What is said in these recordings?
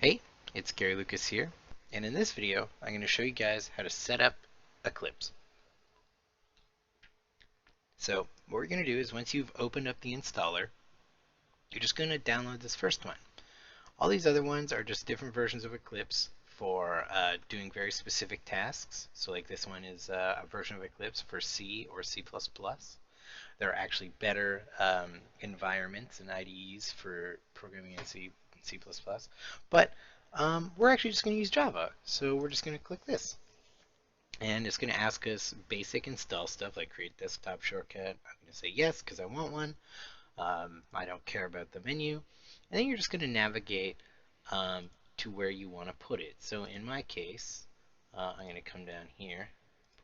Hey, it's Gary Lucas here, and in this video I'm going to show you guys how to set up Eclipse. So what we're going to do is once you've opened up the installer, you're just going to download this first one. All these other ones are just different versions of Eclipse for doing very specific tasks. So like this one is a version of Eclipse for C or C++. There are actually better environments and IDEs for programming in C, C++. But we're actually just going to use Java. So we're just going to click this. And it's going to ask us basic install stuff like create desktop shortcut. I'm going to say yes because I want one. I don't care about the menu. And then you're just going to navigate to where you want to put it. So in my case, I'm going to come down here,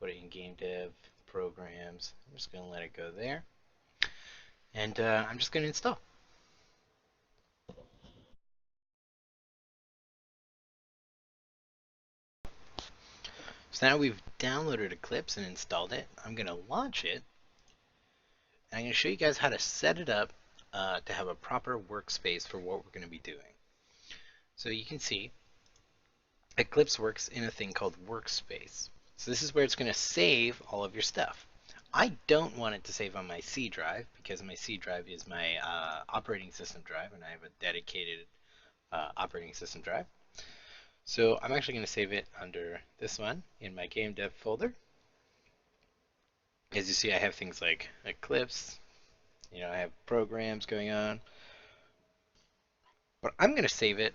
put it in game dev, programs. I'm just going to let it go there. And I'm just going to install. So now we've downloaded Eclipse and installed it. I'm going to launch it. And I'm going to show you guys how to set it up to have a proper workspace for what we're going to be doing. So you can see Eclipse works in a thing called workspace. So this is where it's going to save all of your stuff. I don't want it to save on my C drive because my C drive is my operating system drive and I have a dedicated operating system drive. So I'm actually going to save it under this one in my game dev folder. As you see, I have things like Eclipse, I have programs going on. But I'm going to save it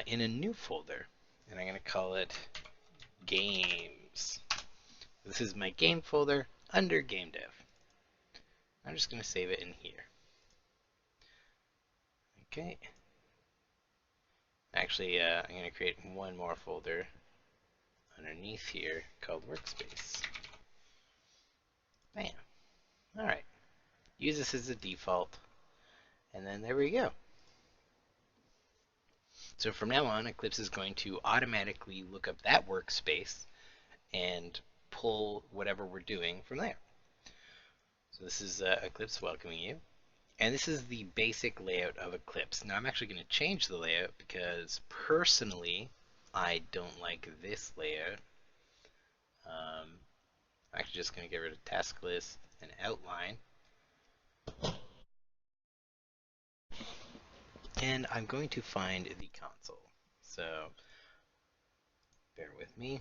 in a new folder, and I'm going to call it Games. This is my game folder under Game Dev. I'm just going to save it in here. Okay. Actually, I'm going to create one more folder underneath here called Workspace. Bam. Alright. Use this as a default, and then there we go. So from now on, Eclipse is going to automatically look up that workspace and pull whatever we're doing from there. So this is Eclipse welcoming you. And this is the basic layout of Eclipse. Now I'm actually going to change the layout because personally I don't like this layout. I'm actually just going to get rid of task list and outline. And I'm going to find the console. So bear with me.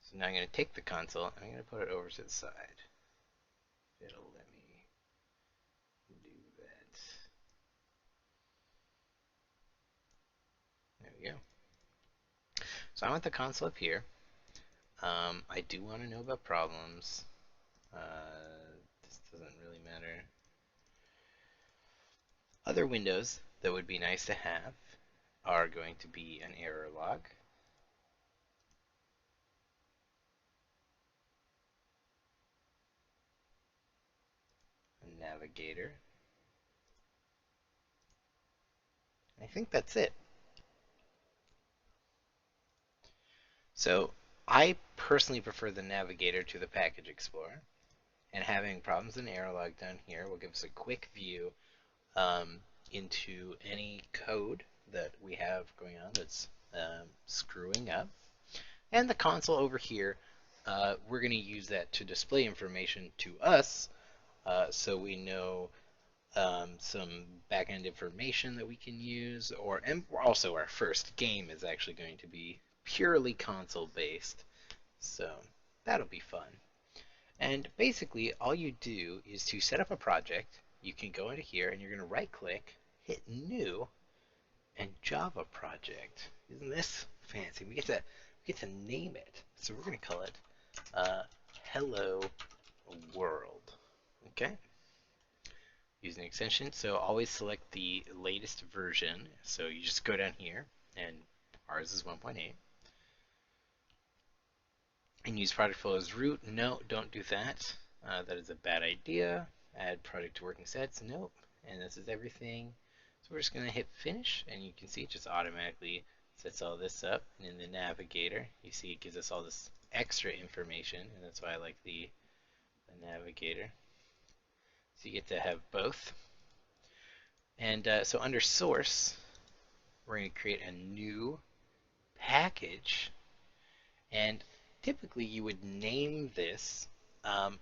So now I'm going to take the console and I'm going to put it over to the side. It'll let me do that. There we go. So I want the console up here. I do want to know about problems. This doesn't really matter. Other windows that would be nice to have are going to be an error log, a navigator. I think that's it. So I personally prefer the navigator to the package explorer, and having problems in error log down here will give us a quick view into any code that we have going on that's screwing up. And the console over here, we're going to use that to display information to us so we know some backend information that we can use, and also our first game is actually going to be purely console based, so that'll be fun. And basically all you do is to set up a project. You can go into here and you're going to right click, hit new, and Java project. Isn't this fancy? We get to name it. So we're going to call it Hello World. Okay? Using an extension. So always select the latest version. So you just go down here, and ours is 1.8. And use project flow as root. No, don't do that. That is a bad idea. Add project to working sets. Nope. And this is everything. So we're just going to hit finish, and you can see it just automatically sets all this up. And in the navigator, you see it gives us all this extra information, and that's why I like the navigator. So you get to have both. And so under source, we're going to create a new package. And typically you would name this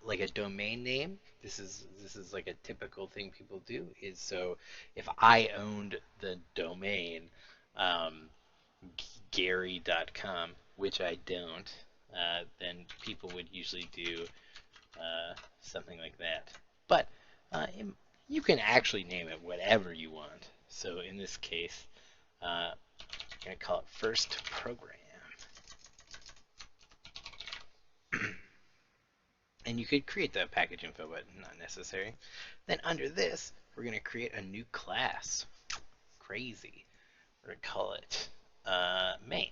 like a domain name. This is like a typical thing people do. Is so if I owned the domain um, Gary.com, which I don't, then people would usually do something like that. But uh, you can actually name it whatever you want. So in this case, I'm going to call it first program. And you could create the package info, but not necessary. Then under this, we're going to create a new class. Crazy. We're going to call it main.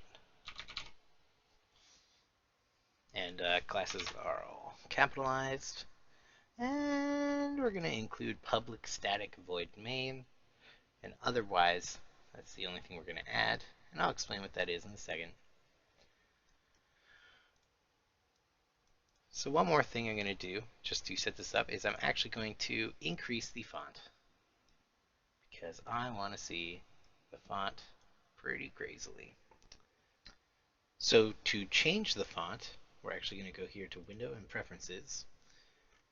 And classes are all capitalized. And we're going to include public static void main. And otherwise, that's the only thing we're going to add. And I'll explain what that is in a second. So one more thing I'm going to do, just to set this up, is I'm actually going to increase the font. Because I want to see the font pretty crazily. So to change the font, we're actually going to go here to Window and Preferences.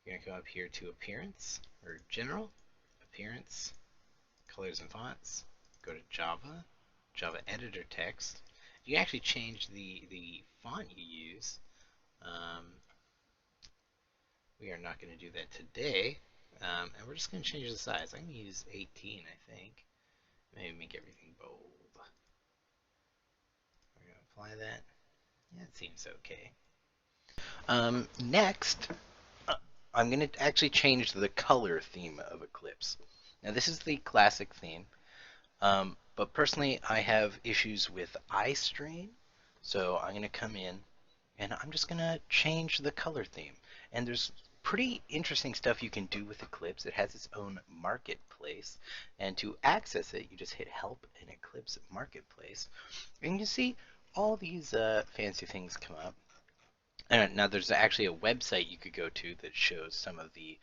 You're going to go up here to Appearance, or General, Appearance, Colors and Fonts. Go to Java, Java Editor Text. You can actually change the font you use. We are not going to do that today. And we're just going to change the size. I'm going to use 18, I think. Maybe make everything bold. We're going to apply that. Yeah, it seems okay. Next, I'm going to actually change the color theme of Eclipse. Now, this is the classic theme, but personally, I have issues with eye strain, so I'm going to come in and I'm just going to change the color theme. And there's pretty interesting stuff you can do with Eclipse. It has its own marketplace, and to access it, you just hit Help in Eclipse Marketplace, and you see all these fancy things come up. And now there's actually a website you could go to that shows some of the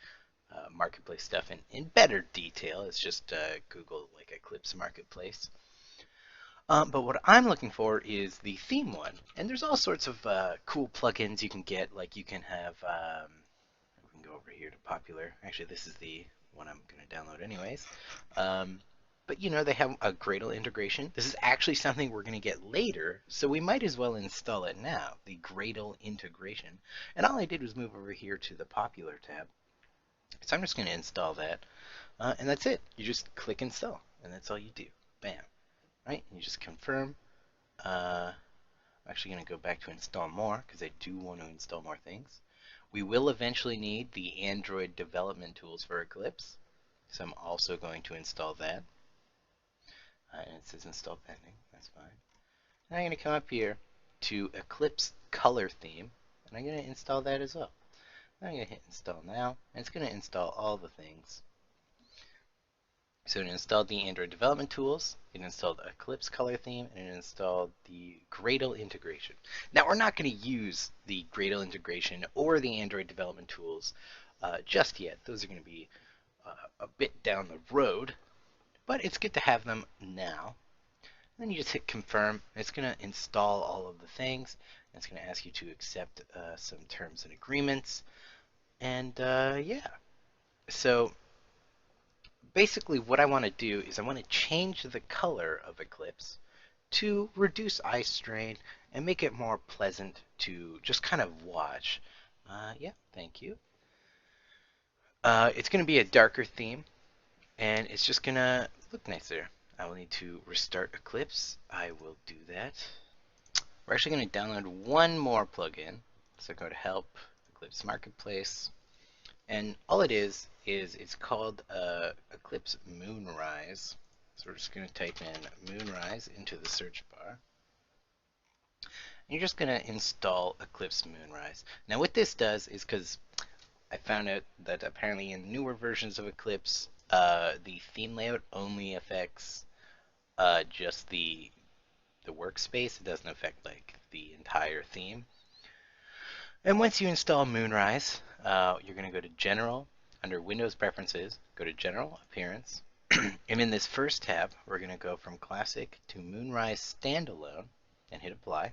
marketplace stuff in better detail. It's just Google like Eclipse Marketplace. But what I'm looking for is the theme one. And there's all sorts of cool plugins you can get. Like you can have, we can go over here to popular. Actually, this is the one I'm going to download anyways. But you know, they have a Gradle integration. This is actually something we're going to get later, so we might as well install it now, the Gradle integration. And all I did was move over here to the popular tab. So I'm just going to install that. And that's it. You just click install, and that's all you do. Bam. Right? You just confirm. I'm actually going to go back to install more, because I do want to install more things. We will eventually need the Android development tools for Eclipse, so I'm also going to install that. And it says install pending. That's fine. And I'm going to come up here to Eclipse color theme, and I'm going to install that as well. I'm going to hit install now, and it's going to install all the things. So it installed the Android development tools, it installed Eclipse color theme, and it installed the Gradle integration. Now we're not going to use the Gradle integration or the Android development tools just yet. Those are going to be a bit down the road, but it's good to have them now. Then you just hit confirm. It's going to install all of the things. It's going to ask you to accept some terms and agreements. And yeah, so basically what I want to do is I want to change the color of Eclipse to reduce eye strain and make it more pleasant to just kind of watch. Yeah, thank you. It's going to be a darker theme, and it's just going to look nicer. I will need to restart Eclipse. I will do that. We're actually going to download one more plugin. So go to Help, Eclipse Marketplace. And all it is it's called Eclipse Moonrise. So we're just going to type in Moonrise into the search bar. And you're just going to install Eclipse Moonrise. Now what this does is, because I found out that apparently in newer versions of Eclipse, the theme layout only affects just the workspace. It doesn't affect like the entire theme. And once you install Moonrise, you're going to go to General, under Windows Preferences, go to General, Appearance, And in this first tab, we're going to go from Classic to Moonrise Standalone and hit Apply.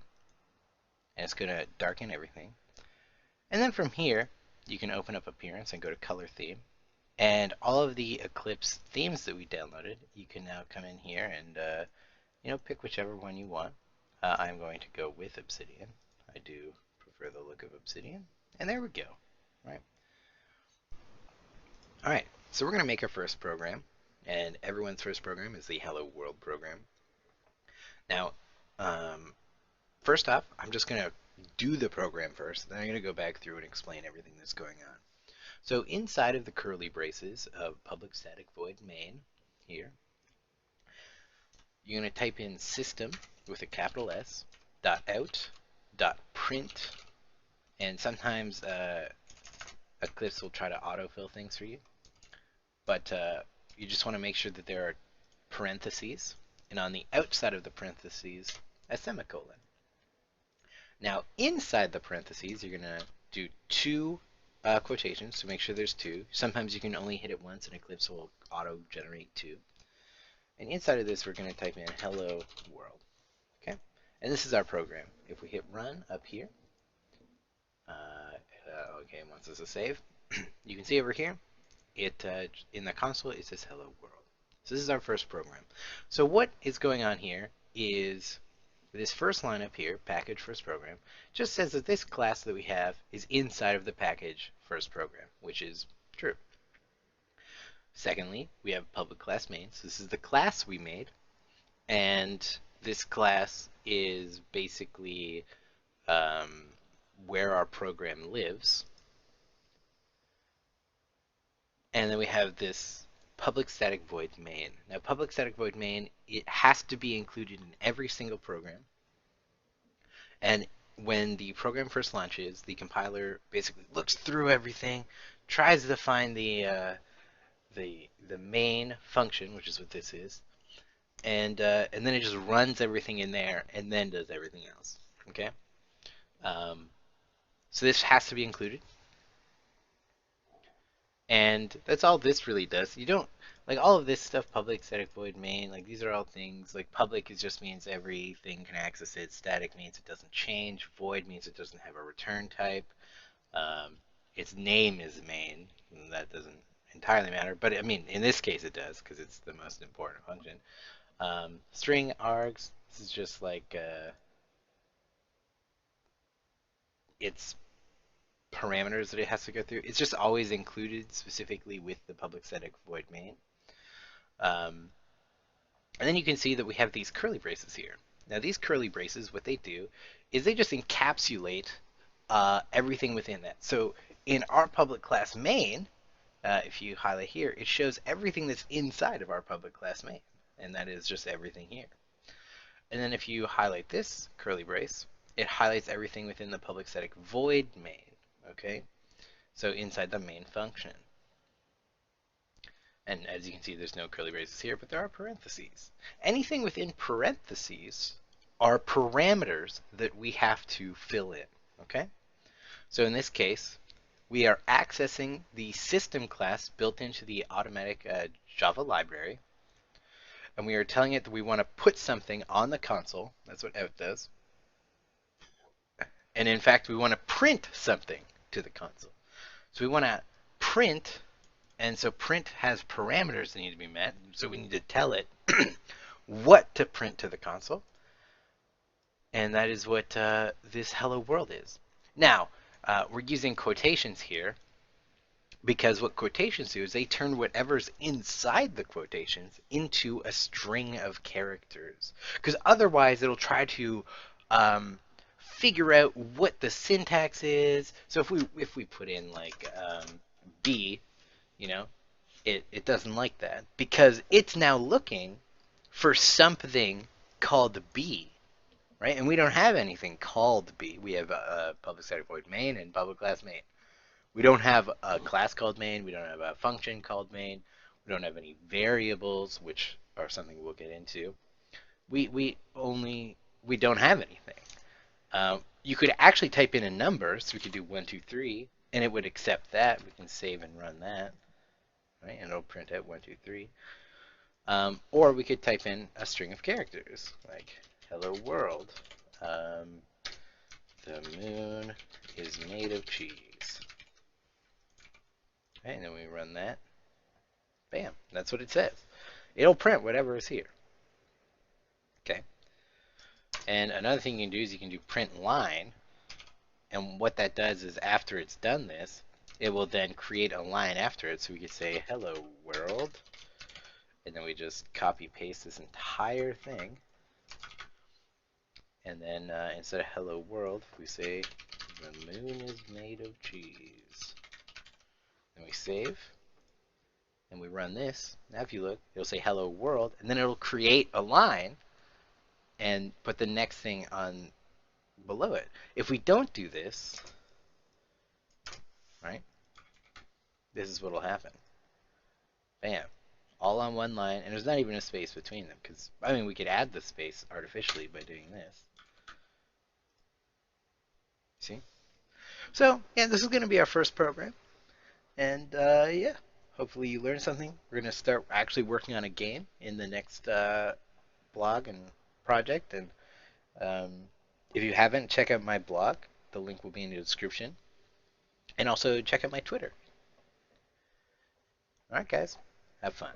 And it's going to darken everything. And then from here, you can open up Appearance and go to Color Theme. And all of the Eclipse themes that we downloaded, you can now come in here and pick whichever one you want. I'm going to go with Obsidian. I do prefer the look of Obsidian. And there we go. Right. All right. So we're going to make our first program. And everyone's first program is the Hello World program. Now, first off, I'm just going to do the program first. Then I'm going to go back through and explain everything that's going on. So inside of the curly braces of public static void main here, you're going to type in system with a capital S, dot out, dot print, and sometimes Eclipse will try to autofill things for you. But you just want to make sure that there are parentheses, and on the outside of the parentheses, a semicolon. Now, inside the parentheses, you're going to do two quotations to make sure there's two. Sometimes you can only hit it once, and Eclipse will auto-generate two. And inside of this, we're going to type in hello world. Okay? And this is our program. If we hit run up here, okay, once this is saved, you can see over here, in the console, it says hello world. So this is our first program. So what is going on here is this first line up here, package first program, just says that this class that we have is inside of the package first program, which is true. Secondly, we have public class main. So this is the class we made, and this class is basically where our program lives. And then we have this public static void main. Now, public static void main, it has to be included in every single program. And when the program first launches, the compiler basically looks through everything, tries to find the main function, which is what this is, and then it just runs everything in there and then does everything else. Okay. So this has to be included. And that's all this really does. You don't, like all of this stuff, public, static, void, main, like these are all things, like public it just means everything can access it, static means it doesn't change, void means it doesn't have a return type, its name is main, and that doesn't entirely matter, but I mean, in this case it does, because it's the most important function. String args, this is just like, it's parameters that it has to go through. It's just always included specifically with the public static void main. And then you can see that we have these curly braces here. Now these curly braces, what they do is they just encapsulate everything within that. So in our public class main, if you highlight here, it shows everything that's inside of our public class main, and that is just everything here. And then if you highlight this curly brace, it highlights everything within the public static void main. Okay, so inside the main function. And as you can see, there's no curly braces here, but there are parentheses. Anything within parentheses are parameters that we have to fill in. Okay, so in this case, we are accessing the system class built into the automatic Java library, and we are telling it that we want to put something on the console. That's what out does. And in fact, we want to print something to the console. So we want to print, and so print has parameters that need to be met, so we need to tell it what to print to the console. And that is what this hello world is. Now, we're using quotations here, because what quotations do is they turn whatever's inside the quotations into a string of characters. Because otherwise it'll try to figure out what the syntax is. So if we put in like B, you know, it doesn't like that, because it's now looking for something called B, right? And we don't have anything called B. We have public static void main and public class main. We don't have a class called main. We don't have a function called main. We don't have any variables, which are something we'll get into. We don't have anything. You could actually type in a number, so we could do 1, 2, 3, and it would accept that. We can save and run that, right? And it'll print out 1, 2, 3. Or we could type in a string of characters, like hello world. Um, the moon is made of cheese. Okay, and then we run that. Bam, that's what it says. It'll print whatever is here. Okay. And another thing you can do is you can do print line. And what that does is after it's done this, it will then create a line after it. So we could say hello world. And then we just copy paste this entire thing. And then instead of hello world, we say the moon is made of cheese. Then we save. And we run this. Now if you look, it'll say hello world. And then it'll create a line and put the next thing on below it. If we don't do this, right, this is what will happen. Bam. All on one line, and there's not even a space between them, because, I mean, we could add the space artificially by doing this. See? So, yeah, this is going to be our first program, and, yeah, hopefully you learned something. We're going to start actually working on a game in the next blog and project, and um, if you haven't, check out my blog. The link will be in the description. And also check out my Twitter. All right, guys. Have fun.